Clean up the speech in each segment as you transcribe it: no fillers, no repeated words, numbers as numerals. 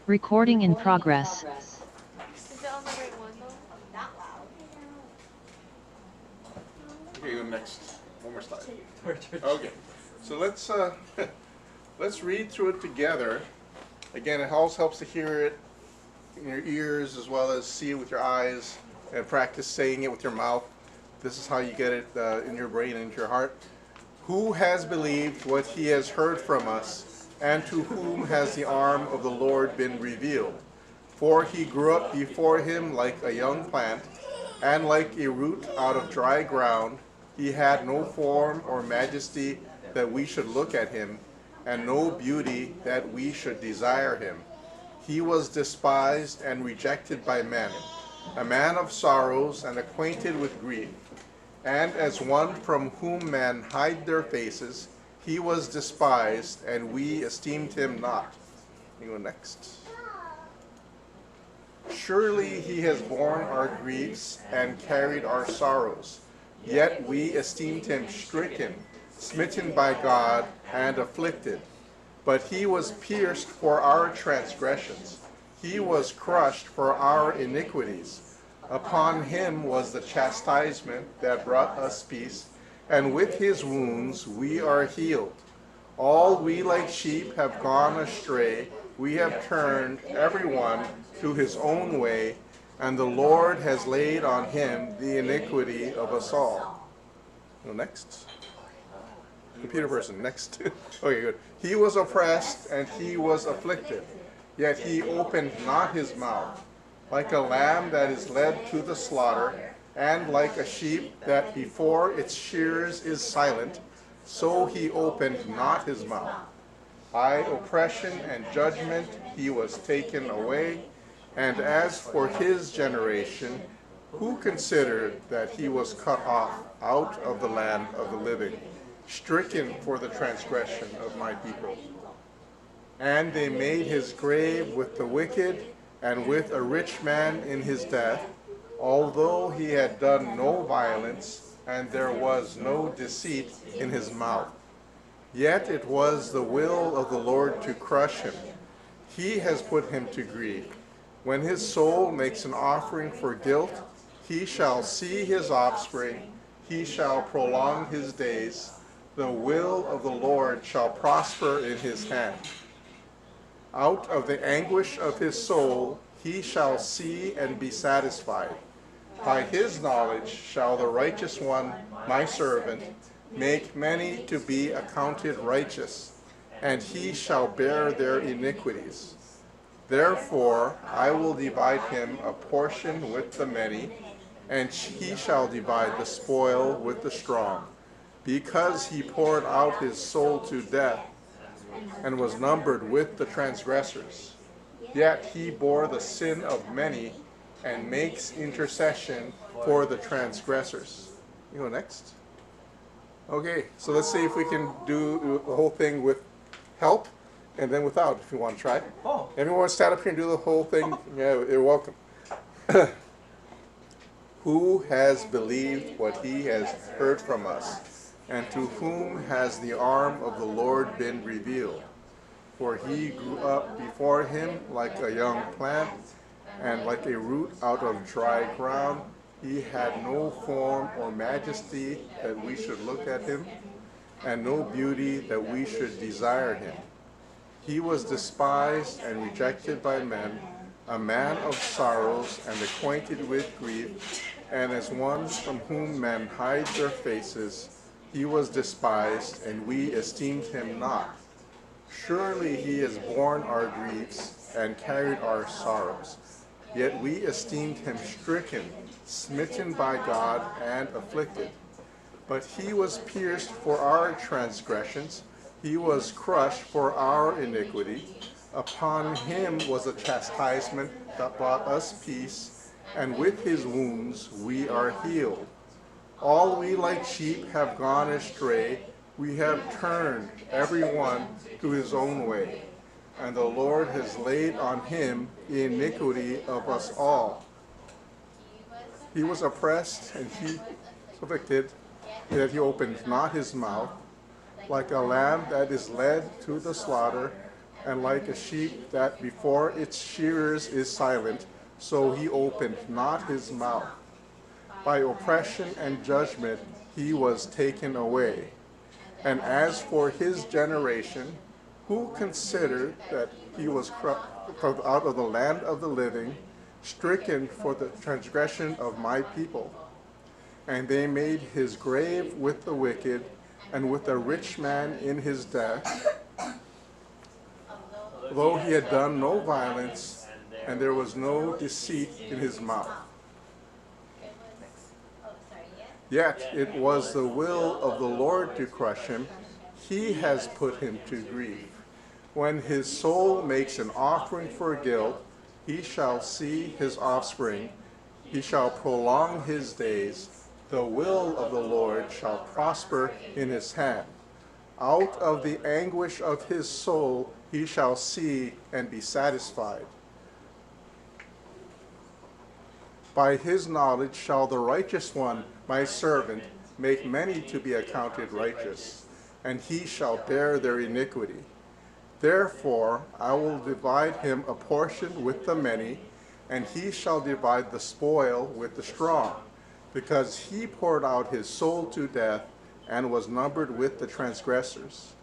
Recording in progress. Is that on the right one though? Okay, go next. One more slide. Okay, so let's let's read through it together. Again, it always helps to hear it in your ears as well as see it with your eyes and practice saying it with your mouth. This is how you get it in your brain and into your heart. Who has believed what he has heard from us, and to whom has the arm of the Lord been revealed? For he grew up before him like a young plant, and like a root out of dry ground. He had no form or majesty that we should look at him, and no beauty that we should desire him. He was despised and rejected by men, a man of sorrows and acquainted with grief. And as one from whom men hide their faces, he was despised, and we esteemed him not. You go next. Surely he has borne our griefs and carried our sorrows. Yet we esteemed him stricken, smitten by God, and afflicted. But he was pierced for our transgressions. He was crushed for our iniquities. Upon him was the chastisement that brought us peace, and with his wounds we are healed. All we like sheep have gone astray. We have turned everyone to his own way, and the Lord has laid on him the iniquity of us all. Go next. Computer person, next. Okay, good. He was oppressed and he was afflicted, yet he opened not his mouth. Like a lamb that is led to the slaughter, and like a sheep that before its shearers is silent, so he opened not his mouth. By oppression and judgment he was taken away. And as for his generation, who considered that he was cut off out of the land of the living, stricken for the transgression of my people? And they made his grave with the wicked, and with a rich man in his death, although he had done no violence, and there was no deceit in his mouth. Yet it was the will of the Lord to crush him. He has put him to grief. When his soul makes an offering for guilt, he shall see his offspring. He shall prolong his days. The will of the Lord shall prosper in his hand. Out of the anguish of his soul he shall see and be satisfied. By his knowledge shall the righteous one, my servant, make many to be accounted righteous, and he shall bear their iniquities. Therefore I will divide him a portion with the many, and he shall divide the spoil with the strong, because he poured out his soul to death, and was numbered with the transgressors. Yet he bore the sin of many, and makes intercession for the transgressors. You go next. Okay, so let's see if we can do the whole thing with help, and then without, if you want to try. Oh. Everyone want to stand up here and do the whole thing? Yeah, you're welcome. Who has believed what he has heard from us, and to whom has the arm of the Lord been revealed? For he grew up before him like a young plant, and like a root out of dry ground. He had no form or majesty that we should look at him, and no beauty that we should desire him. He was despised and rejected by men, a man of sorrows and acquainted with grief, and as one from whom men hide their faces, he was despised, and we esteemed him not. Surely he has borne our griefs and carried our sorrows. Yet we esteemed him stricken, smitten by God, and afflicted. But he was pierced for our transgressions. He was crushed for our iniquity. Upon him was a chastisement that brought us peace, and with his wounds we are healed. All we like sheep have gone astray. We have turned every one to his own way, and the Lord has laid on him the iniquity of us all. He was oppressed and he was afflicted, yet he opened not his mouth. Like a lamb that is led to the slaughter, and like a sheep that before its shearers is silent, so he opened not his mouth. By oppression and judgment he was taken away. And as for his generation, who considered that he was out of the land of the living, stricken for the transgression of my people? And they made his grave with the wicked, and with a rich man in his death, though he had done no violence, and there was no deceit in his mouth. Yet it was the will of the Lord to crush him. He has put him to grief. When his soul makes an offering for guilt, he shall see his offspring. He shall prolong his days. The will of the Lord shall prosper in his hand. Out of the anguish of his soul he shall see and be satisfied. By his knowledge shall the righteous one, my servant, make many to be accounted righteous, and he shall bear their iniquity. Therefore I will divide him a portion with the many, and he shall divide the spoil with the strong, because he poured out his soul to death and was numbered with the transgressors.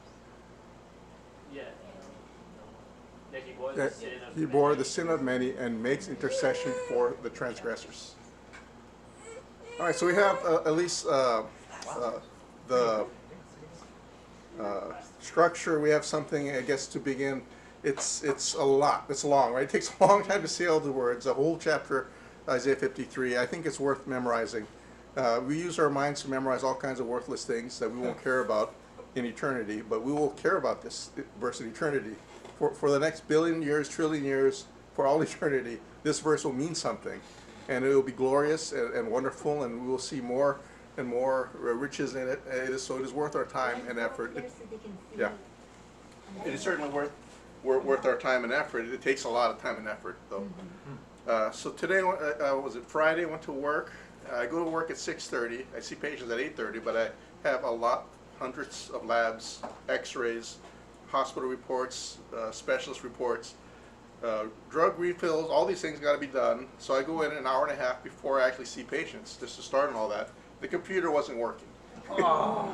He bore the sin of many and makes intercession for the transgressors. All right, so we have at least the structure. We have something, I guess, to begin. It's a lot. It's long, right? It takes a long time to say all the words. A whole chapter, Isaiah 53. I think it's worth memorizing. We use our minds to memorize all kinds of worthless things that we won't care about in eternity, but we will care about this verse in eternity. For the next billion years, trillion years, for all eternity, this verse will mean something. And it will be glorious and wonderful, and we will see more and more riches in it. So it is worth our time and effort. Yeah. It is certainly worth our time and effort. It takes a lot of time and effort, though. So today, was it Friday? I went to work. I go to work at 6:30. I see patients at 8:30, but I have hundreds of labs, x-rays, hospital reports, specialist reports, drug refills, all these things got to be done. So I go in an hour and a half before I actually see patients, just to start and all that. The computer wasn't working.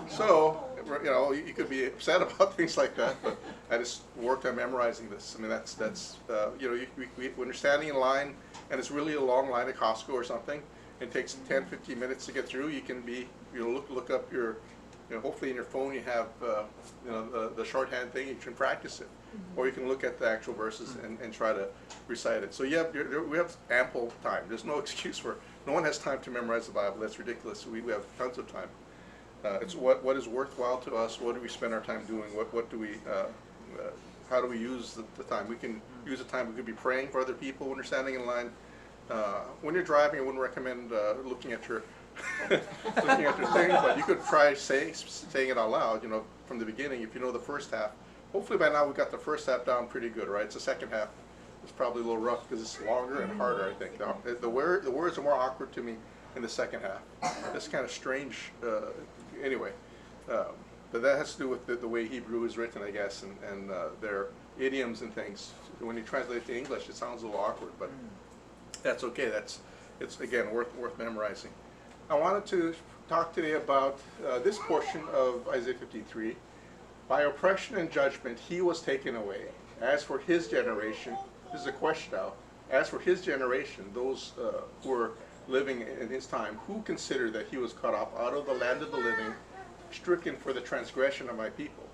So, you know, you could be upset about things like that, but I just worked on memorizing this. I mean, that's you know, when you're standing in line and it's really a long line at Costco or something, it takes 10, 15 minutes to get through. You can be, you know, look up your, you know, hopefully in your phone you have, you know, the shorthand thing. You can practice it, or you can look at the actual verses and try to recite it. So we have ample time. There's no excuse for. No one has time to memorize the Bible. That's ridiculous. We have tons of time. It's what is worthwhile to us. What do we spend our time doing? What do we? How do we use the time? We can use the time. We could be praying for other people when you're standing in line. When you're driving, I wouldn't recommend looking at your looking at your thing, but you could try saying it out loud. You know, from the beginning, if you know the first half. Hopefully by now we've got the first half down pretty good, right? It's the second half. It's probably a little rough because it's longer and harder, I think. The words are more awkward to me in the second half. It's kind of strange, anyway. But that has to do with the way Hebrew is written, I guess, and their idioms and things. When you translate it to English, it sounds a little awkward, but that's okay. It's again worth memorizing. I wanted to talk today about this portion of Isaiah 53. By oppression and judgment he was taken away. As for his generation, this is a question now. As for his generation, those who were living in his time, who considered that he was cut off out of the land of the living, stricken for the transgression of my people?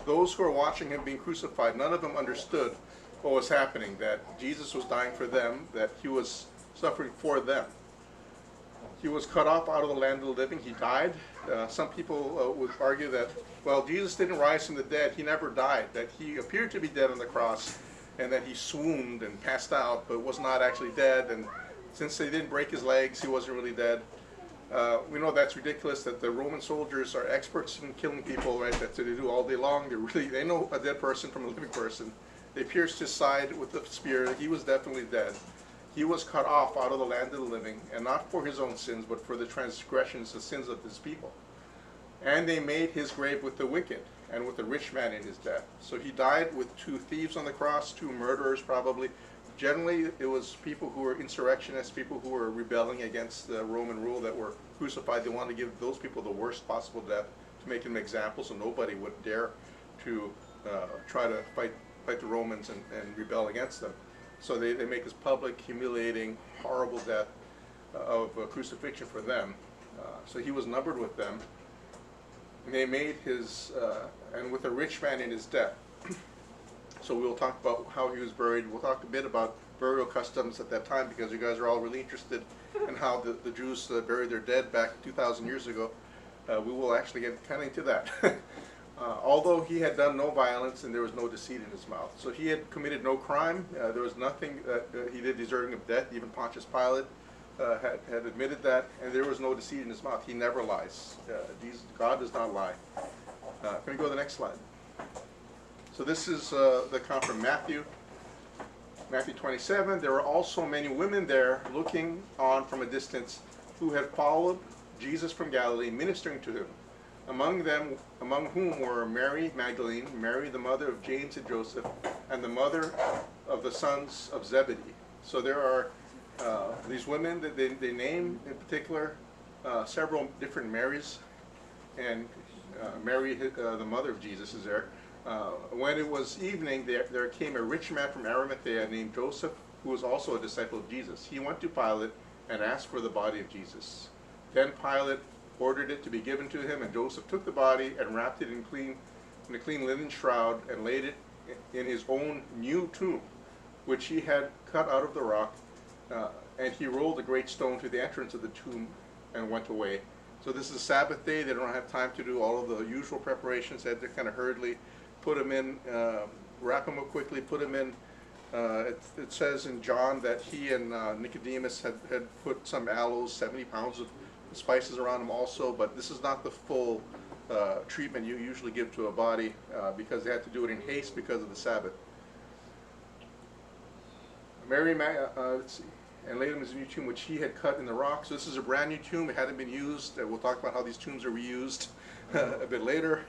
Those who were watching him being crucified, none of them understood what was happening, that Jesus was dying for them, that he was suffering for them. He was cut off out of the land of the living. He died. Some people would argue that, well, Jesus didn't rise from the dead. He never died. That he appeared to be dead on the cross, and that he swooned and passed out, but was not actually dead. And since they didn't break his legs, he wasn't really dead. We know that's ridiculous. That the Roman soldiers are experts in killing people, right? That's what they do all day long. They know a dead person from a living person. They pierced his side with a spear. He was definitely dead. He was cut off out of the land of the living, and not for his own sins, but for the transgressions, the sins of his people. And they made his grave with the wicked. and with a rich man in his death. So he died with two thieves on the cross, two murderers probably. Generally, it was people who were insurrectionists, people who were rebelling against the Roman rule that were crucified. They wanted to give those people the worst possible death to make them an example, so nobody would dare to try to fight the Romans and rebel against them. So they make this public, humiliating, horrible death of crucifixion for them. So he was numbered with them. And they made his, and with a rich man in his death. So we'll talk about how he was buried. We'll talk a bit about burial customs at that time, because you guys are all really interested in how the Jews buried their dead back 2,000 years ago. We will actually get kind of into that. Although he had done no violence and there was no deceit in his mouth. So he had committed no crime. There was nothing that he did deserving of death. Even Pontius Pilate had admitted that, and there was no deceit in his mouth. He never lies. God does not lie. Can we go to the next slide? So this is the account from Matthew 27. There were also many women there looking on from a distance who had followed Jesus from Galilee, ministering to him. Among whom were Mary Magdalene, Mary the mother of James and Joseph, and the mother of the sons of Zebedee. So there are these women that they name in particular several different Marys, and Mary, the mother of Jesus, is there. When it was evening, there came a rich man from Arimathea named Joseph, who was also a disciple of Jesus. He went to Pilate and asked for the body of Jesus. Then Pilate ordered it to be given to him, and Joseph took the body and wrapped it in a clean linen shroud and laid it in his own new tomb, which he had cut out of the rock. And he rolled a great stone to the entrance of the tomb and went away. So this is a Sabbath day. They don't have time to do all of the usual preparations. They had to kind of hurriedly put him in, wrap him up quickly, put him in. It says in John that he and Nicodemus had put some aloes, 70 pounds of spices around him also, but this is not the full treatment you usually give to a body because they had to do it in haste because of the Sabbath. Let's see, and laid him in his new tomb, which he had cut in the rock. So this is a brand new tomb. It hadn't been used. We'll talk about how these tombs are reused a bit later.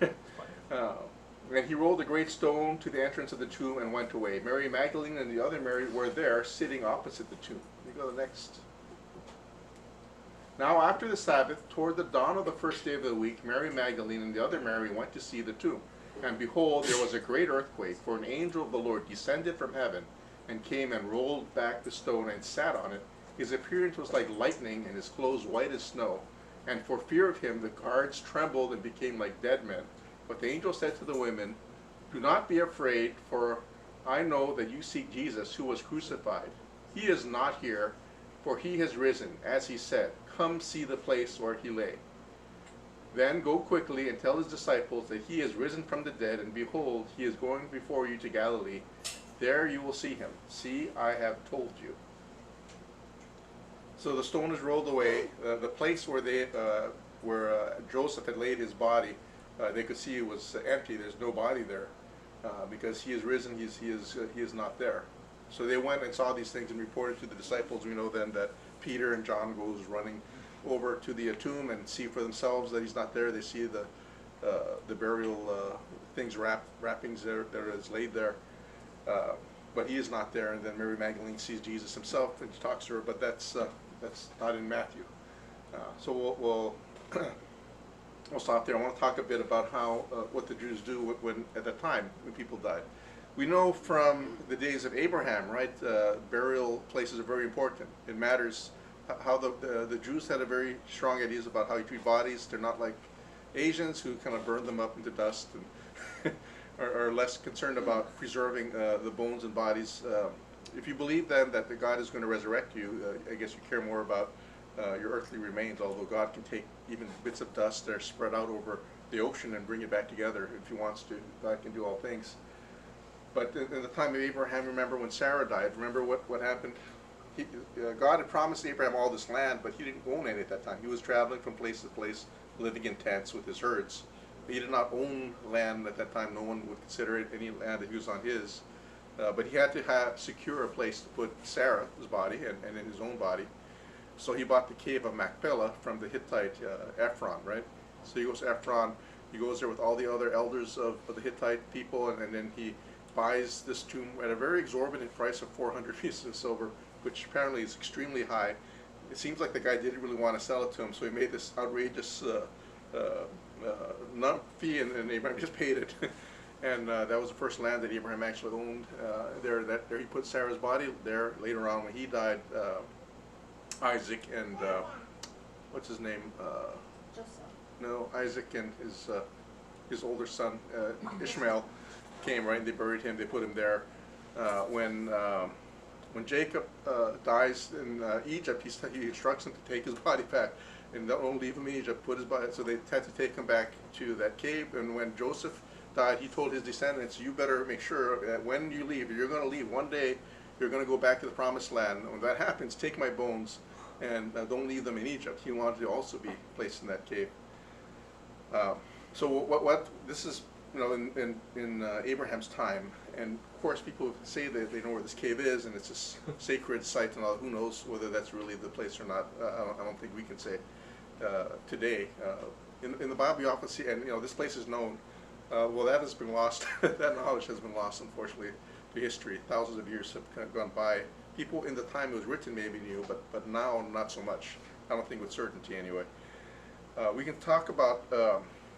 And he rolled a great stone to the entrance of the tomb and went away. Mary Magdalene and the other Mary were there, sitting opposite the tomb. Let me go to the next. Now after the Sabbath, toward the dawn of the first day of the week, Mary Magdalene and the other Mary went to see the tomb. And behold, there was a great earthquake, for an angel of the Lord descended from heaven and came and rolled back the stone and sat on it. His appearance was like lightning, and his clothes white as snow. And for fear of him, the guards trembled and became like dead men. But the angel said to the women, "Do not be afraid, for I know that you seek Jesus, who was crucified. He is not here, for he has risen, as he said. Come see the place where he lay. Then go quickly and tell his disciples that he is risen from the dead, and behold, he is going before you to Galilee. There you will see him. See, I have told you." So the stone is rolled away. The place where Joseph had laid his body, they could see it was empty. There's no body there because he is risen. He is not there. So they went and saw these things and reported to the disciples. We know then that Peter and John goes running over to the tomb and see for themselves that he's not there. They see the burial things, wrappings that is laid there. But he is not there. And then Mary Magdalene sees Jesus himself and talks to her, but that's not in Matthew. So we'll stop there. I want to talk a bit about how what the Jews do when at the time when people died. We know from the days of Abraham, right? Burial places are very important. It matters how the Jews had a very strong ideas about how you treat bodies. They're not like Asians who kind of burn them up into dust and are less concerned about preserving the bones and bodies. If you believe then that the God is going to resurrect you, I guess you care more about your earthly remains, although God can take even bits of dust that are spread out over the ocean and bring it back together if he wants to. God can do all things. But in the time of Abraham, remember when Sarah died, remember what happened? God had promised Abraham all this land, but he didn't own any at that time. He was traveling from place to place, living in tents with his herds. He did not own land at that time. No one would consider it any land that he was on his. But he had to secure a place to put Sarah's body and in his own body. So he bought the cave of Machpelah from the Hittite Ephron, right? So he goes to Ephron, He goes there with all the other elders of the Hittite people, and then he buys this tomb at a very exorbitant price of 400 pieces of silver, which apparently is extremely high. It seems like the guy didn't really want to sell it to him, so he made this outrageous fee, and Abraham just paid it. And that was the first land that Abraham actually owned. There he put Sarah's body there. Later on, when he died, Isaac and what's his name? No, Isaac and his older son Ishmael came, right, and they buried him. They put him there. When Jacob dies in Egypt, he instructs him to take his body back and don't leave him in Egypt. Put his body, so they had to take him back to that cave. And when Joseph died, he told his descendants, "You better make sure that when you leave, you're going to leave one day. You're going to go back to the promised land. When that happens, take my bones and don't leave them in Egypt." He wanted to also be placed in that cave. So what this is, you know, in Abraham's time, and of course people say that they know where this cave is, and it's a sacred site and all. Who knows whether that's really the place or not? I don't think we can say today. In the Bible, you often see, and you know, this place is known. Well, that has been lost. That knowledge has been lost, unfortunately, to history. Thousands of years have kind of gone by. People in the time it was written maybe knew, but now not so much. I don't think with certainty anyway. We can talk about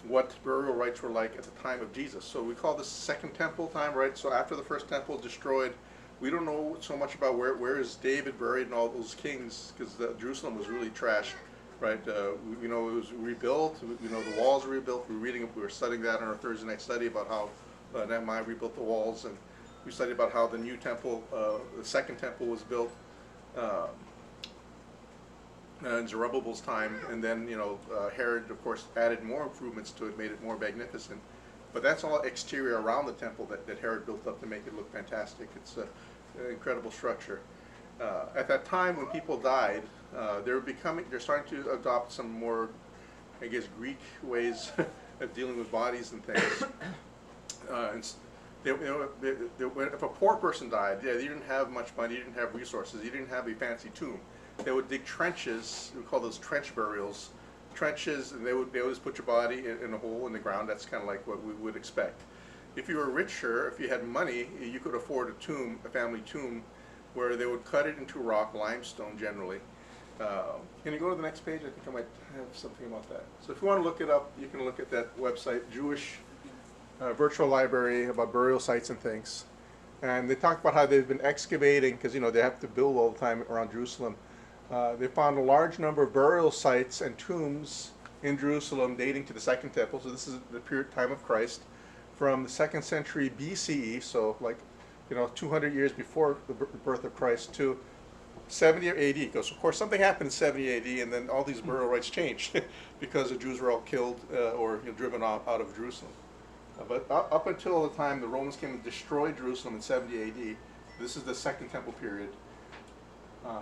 what burial rites were like at the time of Jesus. So we call this Second Temple time, right? So after the first temple is destroyed, we don't know so much about where is David buried and all those kings, because Jerusalem was really trashed, right? We know it was rebuilt. We know the walls were rebuilt. We were studying that in our Thursday night study about how Nehemiah rebuilt the walls, and we studied about how the new temple, the Second Temple, was built in Zerubbabel's time, and then Herod, of course, added more improvements to it, made it more magnificent. But that's all exterior around the temple that Herod built up to make it look fantastic. It's an incredible structure. At that time, when people died, they're starting to adopt some more, I guess, Greek ways of dealing with bodies and things. If a poor person died, they didn't have much money, they didn't have resources, they didn't have a fancy tomb. They would dig trenches. We call those trench burials. Trenches, and they would just put your body in a hole in the ground. That's kind of like what we would expect. If you were richer, if you had money, you could afford a family tomb, where they would cut it into rock, limestone generally. Can you go to the next page? I think I might have something about that. So if you want to look it up, you can look at that website, Jewish Virtual Library, about burial sites and things. And they talk about how they've been excavating, because they have to build all the time around Jerusalem. They found a large number of burial sites and tombs in Jerusalem dating to the Second Temple. So this is the period time of Christ, from the 2nd century BCE, so 200 years before the birth of Christ, to 70 AD. Because of course something happened in 70 AD, and then all these burial rites changed because the Jews were all killed or driven out of Jerusalem. But up until the time the Romans came and destroyed Jerusalem in 70 AD, this is the Second Temple period.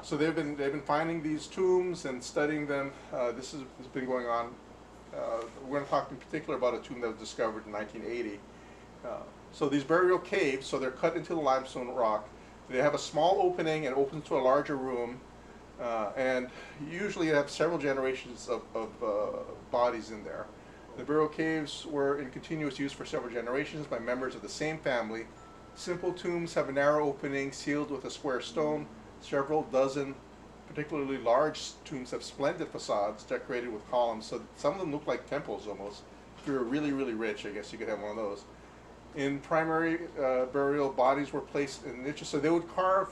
So they've been finding these tombs and studying them. This has been going on. We're going to talk in particular about a tomb that was discovered in 1980. So these burial caves, so they're cut into the limestone rock. They have a small opening and open to a larger room, and usually you have several generations of bodies in there. The burial caves were in continuous use for several generations by members of the same family. Simple tombs have a narrow opening sealed with a square stone. Several dozen particularly large tombs have splendid facades decorated with columns, so some of them look like temples almost. If you were really, really rich, I guess you could have one of those. In primary burial, bodies were placed in niches, so they would carve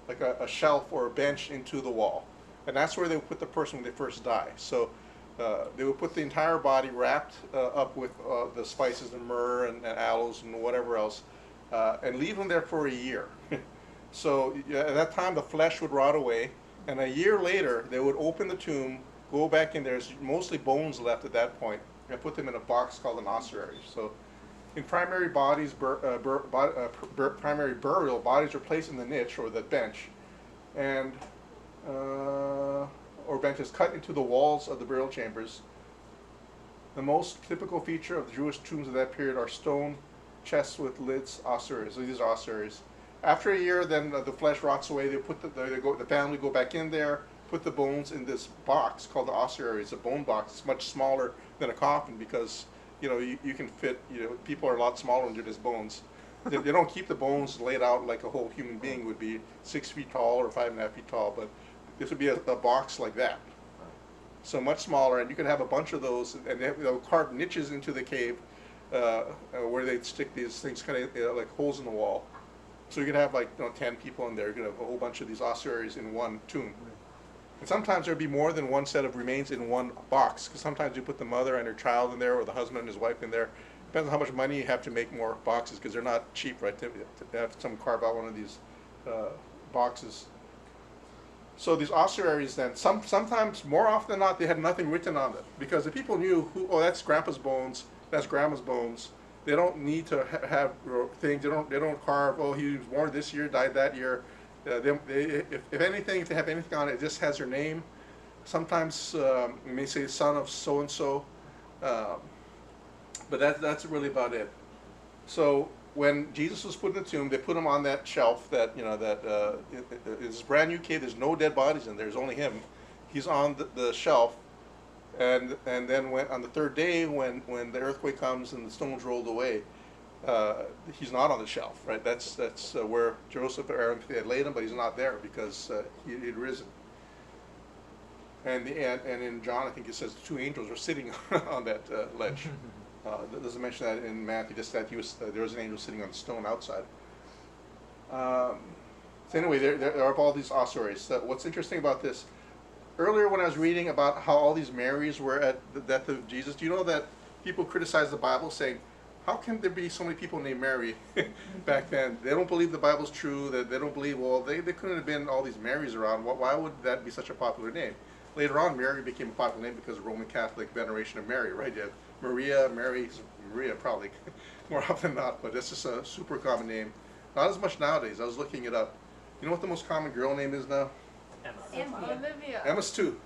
like a shelf or a bench into the wall, and that's where they would put the person when they first die. So they would put the entire body wrapped up with the spices and myrrh and aloes and whatever else, and leave them there for a year. So at that time, the flesh would rot away, and a year later, they would open the tomb, go back in. There's mostly bones left at that point, and put them in a box called an ossuary. So in primary primary burial, bodies are placed in the niche or the bench, and or benches cut into the walls of the burial chambers. The most typical feature of the Jewish tombs of that period are stone chests with lids, ossuaries. So these are ossuaries. After a year, then the flesh rots away. They put the family go back in there, put the bones in this box called the ossuary. It's a bone box. It's much smaller than a coffin because you can fit, people are a lot smaller than just bones. They don't keep the bones laid out like a whole human being would be 6 feet tall or 5.5 feet tall, but this would be a box like that. So much smaller, and you can have a bunch of those, and they'll carve niches into the cave where they stick these things kind of like holes in the wall. So you could have like 10 people in there. You could have a whole bunch of these ossuaries in one tomb. And sometimes there'd be more than one set of remains in one box, because sometimes you put the mother and her child in there, or the husband and his wife in there. Depends on how much money you have to make more boxes, because they're not cheap, right? To have someone carve out one of these boxes. So these ossuaries then, sometimes, more often than not, they had nothing written on it, because the people knew, that's Grandpa's bones, that's Grandma's bones. They don't need to have things. They don't carve. Oh, he was born this year, died that year. If anything, if they have anything on it, it just has their name. Sometimes you may say son of so and so, but that's really about it. So when Jesus was put in the tomb, they put him on that shelf. It's a brand new cave. There's no dead bodies in there. There's only him. He's on the shelf. And then on the third day, when the earthquake comes and the stones rolled away, he's not on the shelf, right? That's where Joseph or Arimathea had laid him, but he's not there because he had risen. And in John, I think it says the two angels were sitting on that ledge. It doesn't mention that in Matthew, just that there was an angel sitting on the stone outside. So anyway, there are all these ossuaries. What's interesting about this? Earlier when I was reading about how all these Marys were at the death of Jesus, do you know that people criticize the Bible saying, how can there be so many people named Mary back then? They don't believe the Bible's true, that they don't believe, they couldn't have been all these Marys around. Why would that be such a popular name? Later on, Mary became a popular name because of Roman Catholic veneration of Mary, right? You have Maria, Maria probably more often than not, but this is a super common name. Not as much nowadays. I was looking it up. You know what the most common girl name is now? Emma. Olivia. Emma's 2.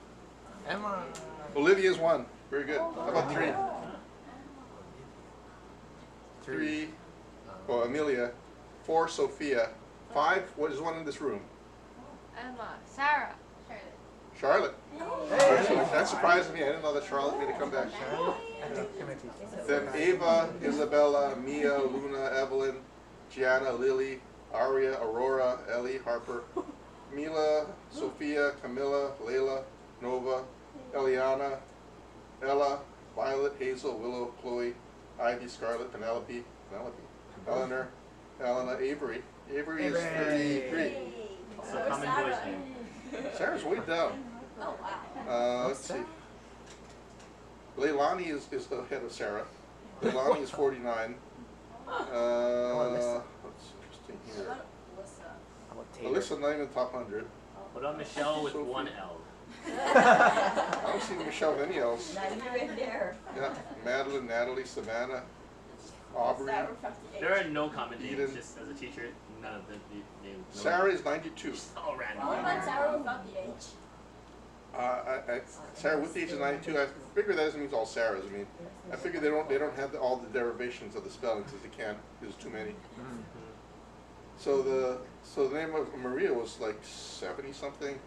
Emma. Olivia's 1. Very good. How about 3? 3. Oh, Amelia. 4, Sophia. 5, what is one in this room? Emma. Sarah. Charlotte. Hey. That surprised me. I didn't know that Charlotte made a comeback. Then Ava, Isabella, Mia, Luna, Evelyn, Gianna, Lily, Aria, Aurora, Ellie, Harper, Mila, Sophia, Camilla, Layla, Nova, Eliana, Ella, Violet, Hazel, Willow, Chloe, Ivy, Scarlett, Penelope, Eleanor, Elena, Avery. Avery is 33. Also a common boy's name. Sarah's way down. Oh, wow. Let's see. Leilani is ahead of Sarah. Leilani is 49. What's interesting here? How about Taylor? Alyssa not even top 100. What about Michelle with Sophie. 1 L? I don't see Michelle with any else. Not even in there. Yeah, Madeline, Natalie, Savannah, Aubrey. There are no common names. Eden. Just as a teacher, none of the names. Sarah is 92. All random. What about Sarah without the H? Sarah with the age of 92. I figure that doesn't mean all Sarahs. I mean, I figure they don't have all the derivations of the spellings because they can't. There's too many. So the name of Maria was like 70 something.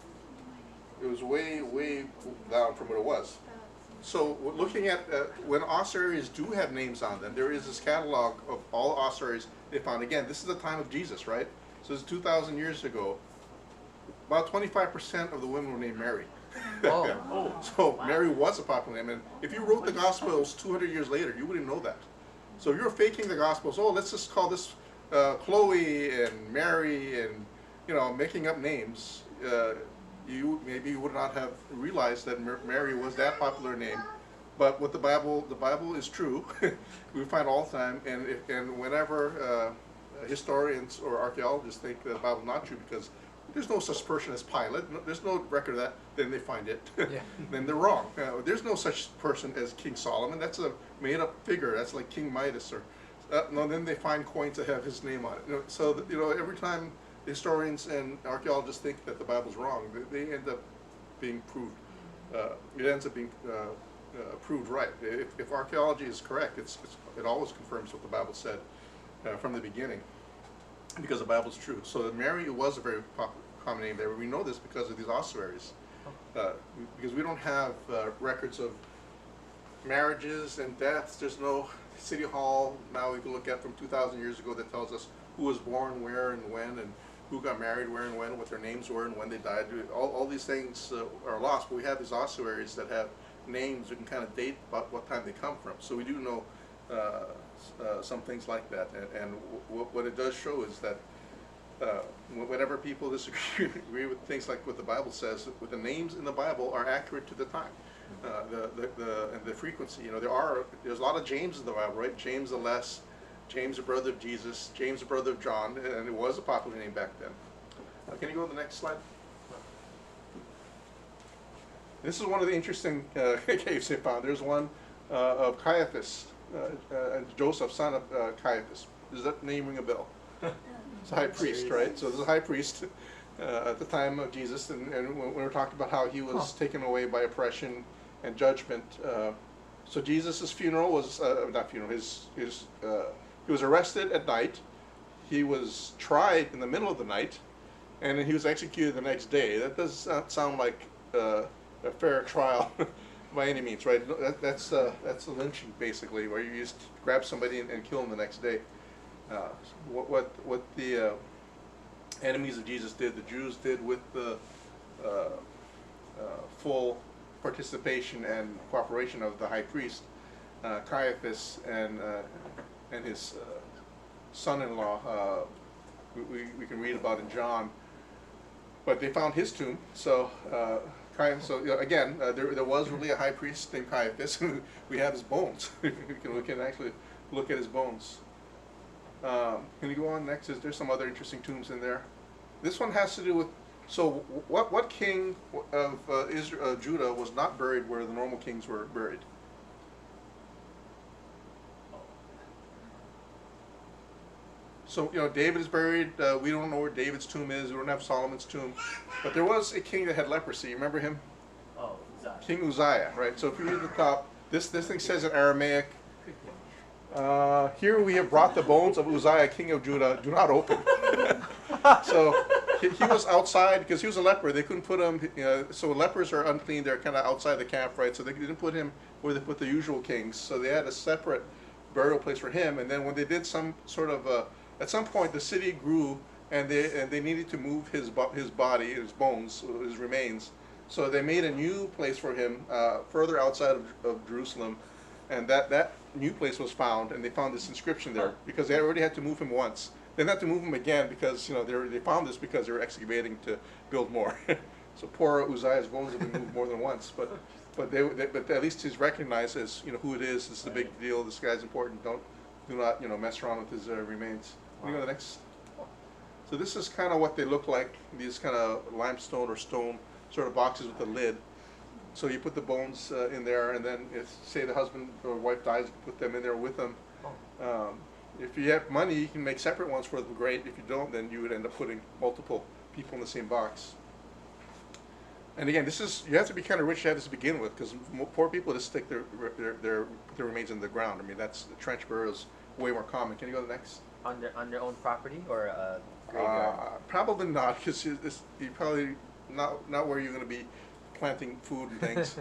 It was way down from what it was. So looking at when ossuaries do have names on them, there is this catalog of all ossuaries they found. Again, this is the time of Jesus, right? So it's 2,000 years ago. About 25% of the women were named Mary. Oh. So Mary was a popular name, and if you wrote the Gospels 200 years later, you wouldn't know that. So if you're faking the Gospels, let's just call this Chloe and Mary, and making up names. You would not have realized that Mary was that popular name. But what the Bible is true. We find all the time, and whenever historians or archaeologists think the Bible's not true because there's no such person as Pilate, there's no record of that, then they find it. Then they're wrong. There's no such person as King Solomon. That's a made-up figure. That's like King Midas, or no. Then they find coins that have his name on it. So every time historians and archaeologists think that the Bible's wrong, they end up being proved. It ends up being proved right. If archaeology is correct, it always confirms what the Bible said from the beginning, because the Bible's true. So Mary was a very common name there. We know this because of these ossuaries, because we don't have records of marriages and deaths. There's no city hall now we can look at from 2,000 years ago that tells us who was born where and when, and who got married where and when, what their names were and when they died. All these things are lost, but we have these ossuaries that have names. We can kind of date about what time they come from. So we do know some things like that. And what it does show is that whenever people disagree with things like what the Bible says, with the names in the Bible are accurate to the time, and the frequency. You know, there's a lot of James in the Bible, right? James the Less, James the brother of Jesus, James the brother of John, and it was a popular name back then. Can you go to the next slide? This is one of the interesting caves they found. There's one of Caiaphas, Joseph, son of Caiaphas. Does that name ring a bell? It's a high priest, right? So this is a high priest at the time of Jesus, and when we were talking about how he was taken away by oppression and judgment. So Jesus' funeral was, not funeral, he was arrested at night, he was tried in the middle of the night, and then he was executed the next day. That does not sound like a fair trial by any means, right? That's a lynching, basically, where you just grab somebody and kill them the next day. What the enemies of Jesus did, the Jews did with the full participation and cooperation of the high priest, Caiaphas, and his son-in-law, we can read about in John. But they found his tomb, so again, there was really a high priest named Caiaphas. We have his bones. we can actually look at his bones. Can you go on next? There's some other interesting tombs in there. This one has to do with, so what king of Judah was not buried where the normal kings were buried? So, you know, David is buried. We don't know where David's tomb is. We don't have Solomon's tomb. But there was a king that had leprosy. Remember him? Oh, Uzziah. King Uzziah, right? So if you read the top, this thing says in Aramaic, here we have brought the bones of Uzziah, king of Judah. Do not open. So he was outside because he was a leper. They couldn't put him. You know, so lepers are unclean. They're kind of outside the camp, right? So they didn't put him where they put the usual kings. So they had a separate burial place for him. And then when they did some sort of at some point the city grew, and they needed to move his body, his bones, his remains. So they made a new place for him further outside of Jerusalem, and that new place was found, and they found this inscription there because they already had to move him once. They didn't have to move him again because they found this because they were excavating to build more. So poor Uzziah's bones have been moved more than once, but at least he's recognized as who it is. This is a big deal. This guy's important. Do not mess around with his remains. Can you go to the next? So this is kind of what they look like. These kind of limestone or stone sort of boxes with a lid. So you put the bones in there, and then if, say, the husband or wife dies, you put them in there with them. If you have money, you can make separate ones for them, great. If you don't, then you would end up putting multiple people in the same box. And again, you have to be kind of rich to have this to begin with, because poor people just stick their remains in the ground. I mean, the trench burial is way more common. Can you go to the next? On their own property or a graveyard? Probably not, because you're probably not where you're going to be planting food and things.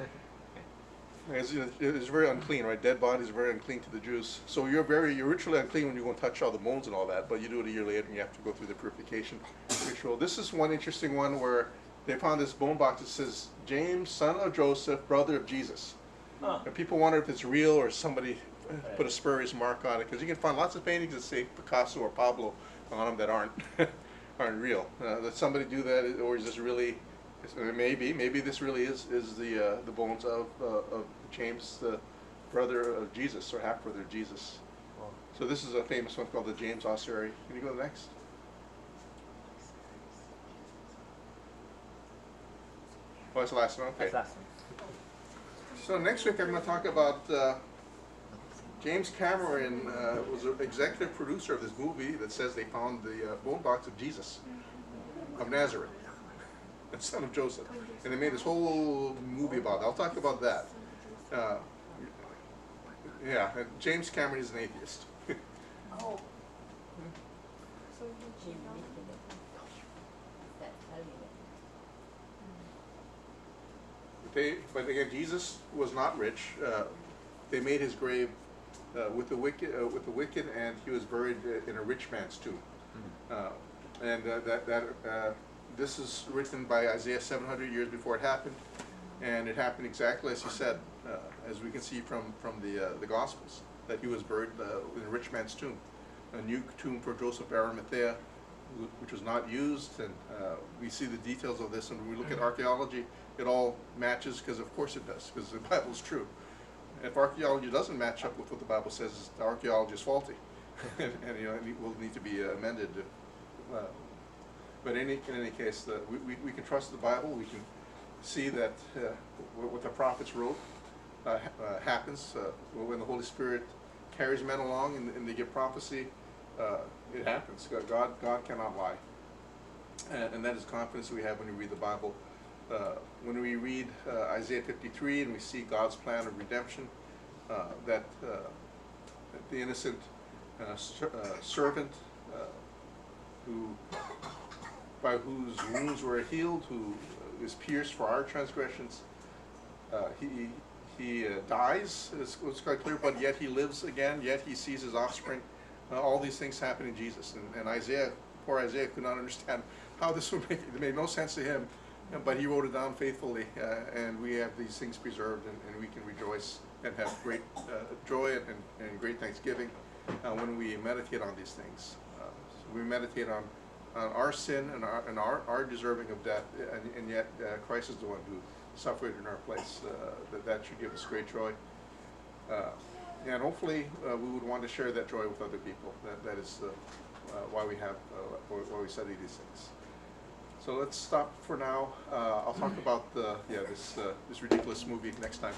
It's very unclean, right? Dead bodies are very unclean to the Jews. So you're ritually unclean when you go and touch all the bones and all that, but you do it a year later and you have to go through the purification ritual. This is one interesting one where they found this bone box that says, James, son of Joseph, brother of Jesus. And people wonder if it's real or somebody put a spurious mark on it, because you can find lots of paintings that say Picasso or Pablo on them that aren't real. Did somebody do that, or is this really? Maybe this really is the bones of James, the brother of Jesus, or half brother of Jesus. Wow. So this is a famous one called the James Ossuary. Can you go to the next? Oh, that's the last one. Okay. That's last one. So next week I'm going to talk about James Cameron was an executive producer of this movie that says they found the bone box of Jesus of Nazareth, the son of Joseph, and they made this whole movie about it. I'll talk about that. Yeah, and James Cameron is an atheist. Oh. But again, Jesus was not rich. they made his grave with the wicked, and he was buried in a rich man's tomb. This is written by Isaiah 700 years before it happened, and it happened exactly as he said, as we can see from the Gospels, that he was buried in a rich man's tomb, a new tomb for Joseph Arimathea, which was not used, and we see the details of this, and when we look at archaeology, it all matches, because of course it does, because the Bible is true. If archaeology doesn't match up with what the Bible says, the archaeology is faulty, and it will need to be amended. But in any case, we can trust the Bible. We can see that what the prophets wrote happens when the Holy Spirit carries men along and they give prophecy. It happens. God cannot lie, and that is confidence we have when we read the Bible. When we read Isaiah 53 and we see God's plan of redemption, that the innocent servant by whose wounds we're healed, who is pierced for our transgressions, he dies, it's quite clear, but yet he lives again, yet he sees his offspring. All these things happen in Jesus, and Isaiah, poor Isaiah, could not understand how this would make. It made no sense to him, but he wrote it down faithfully, and we have these things preserved, and we can rejoice and have great joy and great thanksgiving when we meditate on these things. So we meditate on our sin and our deserving of death, and yet Christ is the one who suffered in our place. That should give us great joy. And hopefully we would want to share that joy with other people. That is why we why we study these things. So let's stop for now. I'll talk about this ridiculous movie next time.